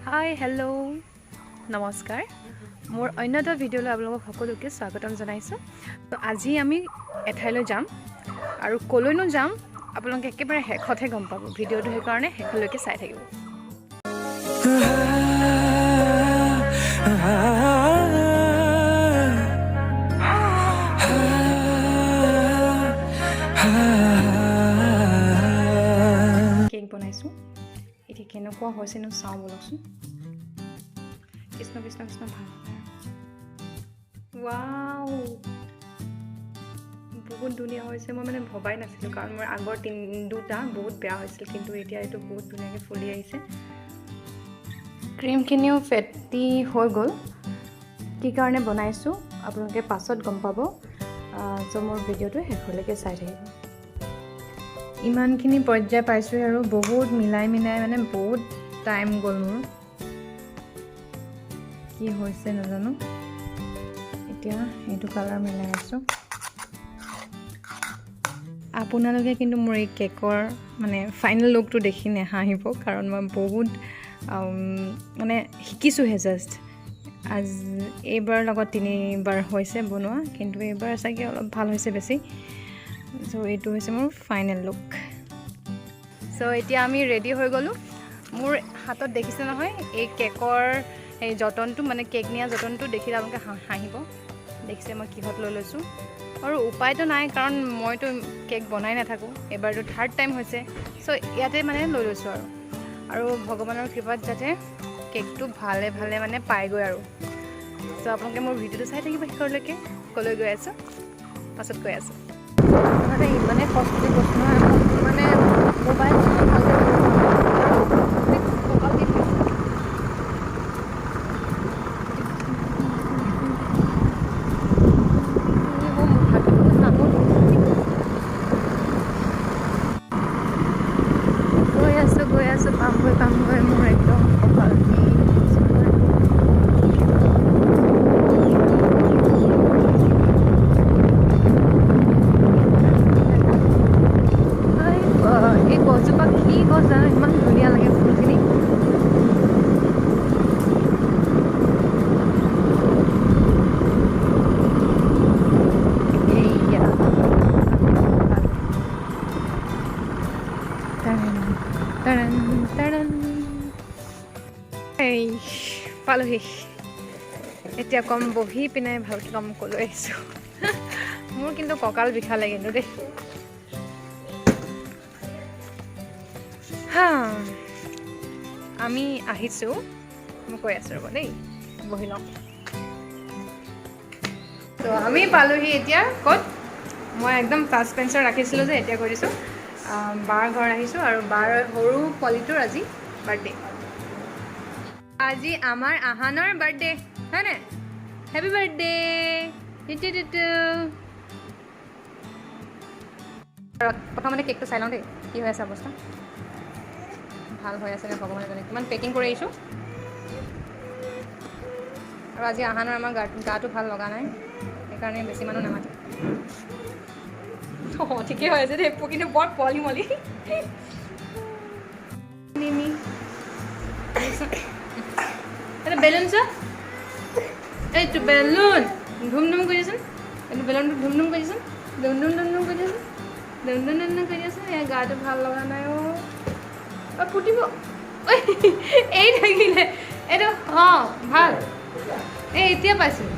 hi hello' নমস্কাৰ মোৰ অন্য এটা ভিডিঅ'লৈ আপোনালোকক সকলোকে স্বাগতম জনাইছোঁ তো আজি আমি এঠাইলৈ যাম আৰু ক'লৈনো যাম আপোনালোকে একেবাৰে শেষতহে গম পাব ভিডিঅ'টো সেইকাৰণে শেষলৈকে চাই থাকিব কেক বনাইছোঁ এতিয়া কেনেকুৱা হৈছেনো চাওঁ বলকচোন কৃষ্ণ কৃষ্ণ কৃষ্ণ ভাল ৱাও বহুত ধুনীয়া হৈছে মই মানে ভবাই নাছিলোঁ কাৰণ মোৰ আগৰ দুটা বহুত বেয়া হৈছিল কিন্তু এতিয়া এইটো বহুত ধুনীয়াকৈ ফুলি আহিছে ক্ৰীমখিনিও ফেটি হৈ গ'ল কি কাৰণে বনাইছোঁ আপোনালোকে পাছত গম পাব চ' মোৰ ভিডিঅ'টো শেষলৈকে চাই থাকিব ইমানখিনি পৰ্যায় পাইছোঁ আৰু বহুত মিলাই মানে বহুত টাইম গ'ল মোৰ কি হৈছে নাজানো এতিয়া এইটো কালাৰ মিলাই আছোঁ আপোনালোকে কিন্তু মোৰ এই কেকৰ মানে ফাইনেল লুকটো দেখি নেহাঁহিব কাৰণ মই বহুত মানে শিকিছোঁহে জাষ্ট এইবাৰ লগত 3বাৰ হৈছে বনোৱা কিন্তু এইবাৰ চাগে অলপ ভাল হৈছে বেছি চ' এইটো হৈছে মোৰ ফাইনেল লুক চ' এতিয়া আমি ৰেডি হৈ গ'লোঁ মোৰ হাতত দেখিছে নহয় এই কেকৰ এই যতনটো মানে কেক নিয়া যতনটো দেখিলে আপোনালোকে হাঁহিব দেখিছে মই কিহত লৈ লৈছোঁ আৰু উপায়তো নাই কাৰণ মইতো কেক বনাই নাথাকোঁ এবাৰতো 3rd টাইম হৈছে চ' ইয়াতে মানে লৈ লৈছোঁ আৰু ভগৱানৰ কৃপাত যাতে কেকটো ভালে মানে পায়গৈ আৰু চ' আপোনালোকে মোৰ ভিডিঅ'টো চাই থাকিব শেষলৈকে ক'লৈ গৈ আছোঁ পাছত কৈ আছোঁ মানে ইমানে কষ্টলি বস্তু নহয় মানে মোবাইল গৈ আছোঁ পাম গৈ মোৰ একদম কপাল এই গছজোপা কি গছ জানো ইমান ধুনীয়া লাগে ফুলখিনি এই পালোহি এতিয়া কম বহি পিনে ভালকৈ কাম ক'লৈ আহিছোঁ মোৰ কিন্তু কঁকাল বিষালে কিন্তু দেই আমি আহিছোঁ মই কৈ আছোঁ ৰ'ব দেই বহি লওঁ তো আমি পালোহি এতিয়া ক'ত মই একদম ছাছপেন্সত ৰাখিছিলোঁ যে এতিয়া কৈ দিছোঁ বাৰ ঘৰ আহিছোঁ আৰু বাৰ সৰু পোৱালিটোৰ আজি বাৰ্থডে আজি আমাৰ আহানৰ বাৰ্থডে হয়নে হেপী বাৰ্থডে প্ৰথমতে কেকটো চাই লওঁ দেই কি হৈ আছে অৱস্থা ভাল হৈ আছে নে ভগৱানে জানে কিমান পেকিং কৰি আহিছোঁ আৰু আজি আহানৰ আমাৰ গাটো ভাল লগা নাই সেইকাৰণে বেছি মানুহ নামাতে অঁ ঠিকেই হৈ আছে দেই কিন্তু বৰ পোৱালি মলি এটা বেলুন চা এইটো বেলুন ধুমধুম কৰি আছোন এইটো বেলুনটো ধুমধুম কৰি আছোন ধুমধুম কৰি আছোন ধুমধুম কৰি আছোন ইয়াৰ গাটো ভাল লগা নাই অ' ফুটিব এই থাকিলে এইটো অঁ ভাল এই এতিয়া পাইছোঁ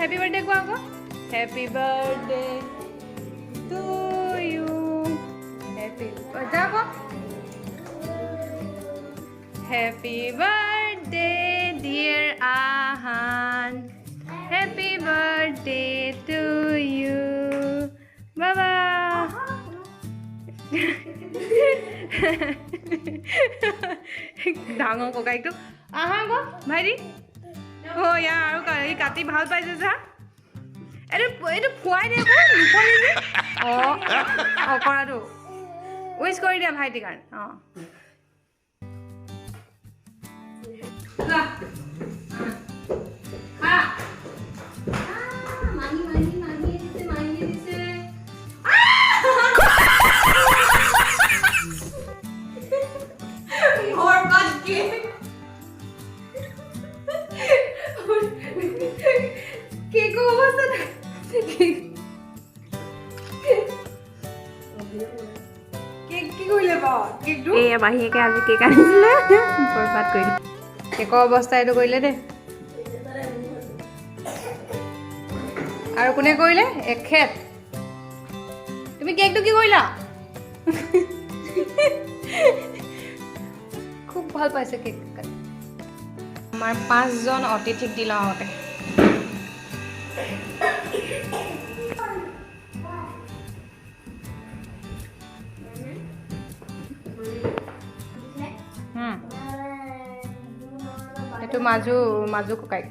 হেপী বাৰ্থডে কোৱা আকৌ happy birthday to you happy birthday আকৌ happy birthday dear Ahan happy birthday to you বাবা ডাঙৰ ককাইকটো আহা আকৌ ভাইটি অঁ ইয়াৰ আৰু এই কাটি ভাল পাইছে যা এইটো খুৱাই দে আকৌ নোখোৱালি যে অঁ কৰাটো উইচ কৰি দিয়া ভাইটিৰ কাৰণে অঁ মাহীয়েকে আজি কেক আনিছিলে বৰবাদ কৰিলে কেকৰ অৱস্থা এইটো কৰিলে দেই আৰু কোনে কৰিলে এখেত তুমি কেকটো কি কৰিলা খুব ভাল পাইছে কেক আমাৰ 5 জন অতিথিক দিলা আগতে এইটো মাজু ককাই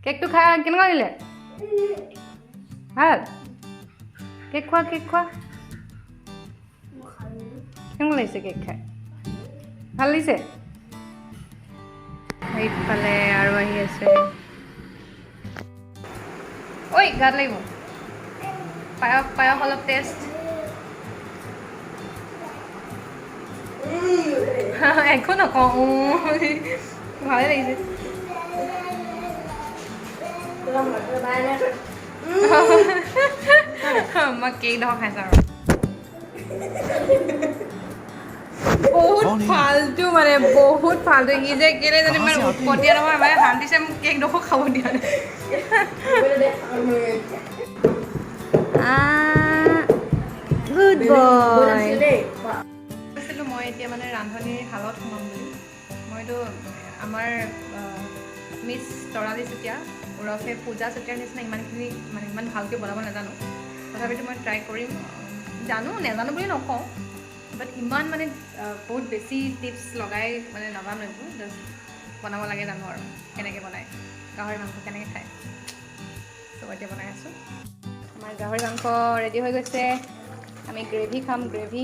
কেকটো খাই কেনেকুৱা লাগিলে ভাল কেক খোৱা কেনেকুৱা লাগিছে কেক খাই ভাল লাগিছে এইফালে আৰু আহি আছে ঐ গাত লাগিব পায়স অলপ টেষ্ট একো নকওঁ ভালে লাগিছে মই কেক দহ খাইছোঁ আৰু বহুত ফাল্টু মানে বহুত ফাল্টু ই যে কেলে যদি মানে উৎপতীয়া নহয় মানে শান্তিছে মোক কেক ডোখৰ খাব দিয়া নাই গুড বয় কৈছিলোঁ মই এতিয়া মানে ৰান্ধনিৰ শালত সোমাম বুলি মইতো আমাৰ মিছ তৰালী চুতীয়া ওৰফে পূজা চুতীয়াৰ নিচিনা ইমানখিনি মানে ইমান ভালকৈ বনাব নাজানো তথাপিতো মই ট্ৰাই কৰিম জানো নাজানো বুলি নকওঁ বাট ইমান মানে বহুত বেছি টিপছ লগাই মানে নাজানো এইবোৰ জাষ্ট বনাব লাগে জানো আৰু কেনেকৈ বনায় গাহৰি মাংস কেনেকৈ খায় চ' এতিয়া বনাই আছোঁ আমাৰ গাহৰি মাংস ৰেডি হৈ গৈছে আমি গ্ৰেভি খাম গ্ৰেভি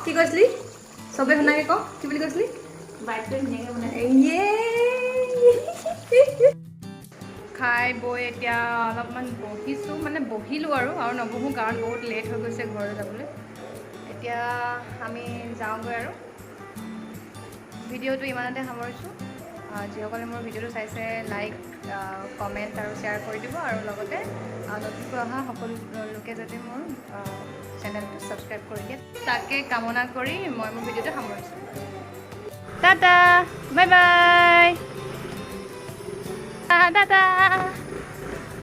কি কৈছিলি চবে শুনাকে ক কি বুলি কৈছিলি খাই বৈ এতিয়া অলপমান বহিছোঁ মানে বহিলোঁ আৰু নবহোঁ কাৰণ বহুত লেট হৈ গৈছে ঘৰলৈ যাবলৈ এতিয়া আমি যাওঁগৈ আৰু ভিডিঅ'টো ইমানতে সামৰিছোঁ যিসকলে মোৰ ভিডিঅ'টো চাইছে লাইক কমেণ্ট আৰু শ্বেয়াৰ কৰি দিব আৰু লগতে নতুনকৈ অহা সকলো লোকে যাতে মোৰ চেনেলটো ছাবস্ক্ৰাইব কৰি দিয়ে তাকে কামনা কৰি মই মোৰ ভিডিঅ'টো সামৰিছোঁ টাটা বাই বাই টাটা